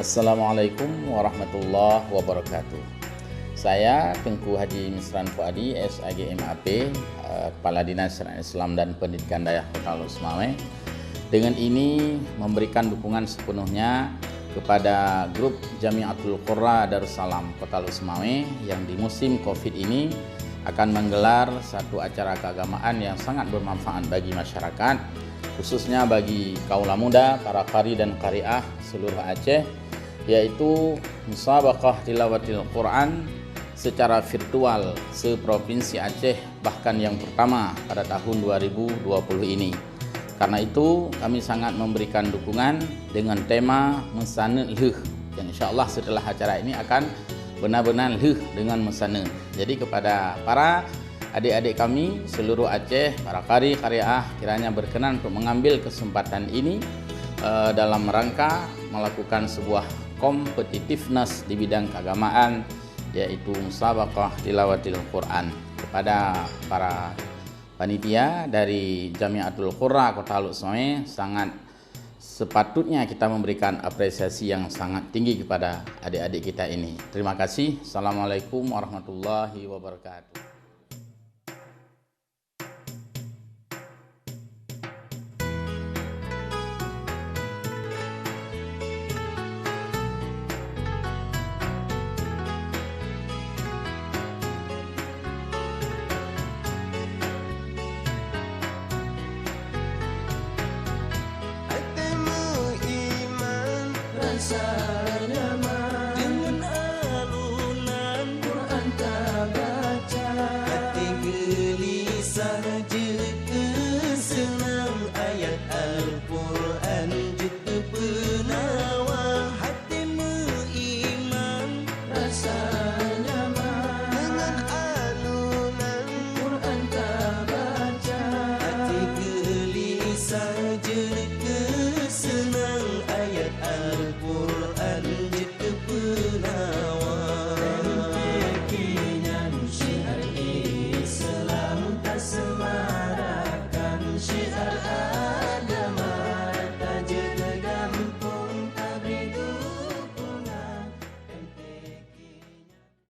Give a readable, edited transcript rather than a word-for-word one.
Assalamualaikum warahmatullahi wabarakatuh. Saya Tengku Haji Misran Fuadi, SAG MAP, Kepala Dinas Syariat Islam dan Pendidikan Daerah Kota Lusmawe. Dengan ini memberikan dukungan sepenuhnya kepada grup Jamiatul Qurra Darussalam Kota Lusmawe yang di musim Covid ini akan menggelar satu acara keagamaan yang sangat bermanfaat bagi masyarakat, khususnya bagi kaula muda, para qari dan qariah seluruh Aceh, yaitu musabaqah tilawatil Quran secara virtual se-Provinsi Aceh, bahkan yang pertama pada tahun 2020 ini. Karena itu kami sangat memberikan dukungan dengan tema mesana leuh, yang insyaallah setelah acara ini akan benar-benar leuh dengan mesana. Jadi kepada para adik-adik kami seluruh Aceh, para qari qariah, kiranya berkenan untuk mengambil kesempatan ini dalam rangka melakukan sebuah kompetitiveness di bidang keagamaan, yaitu musabaqah tilawatil Quran. Kepada para panitia dari Jamiatul Qurra Kota Lusmawe, sangat sepatutnya kita memberikan apresiasi yang sangat tinggi kepada adik-adik kita ini. Terima kasih. Assalamualaikum warahmatullahi wabarakatuh. Rasa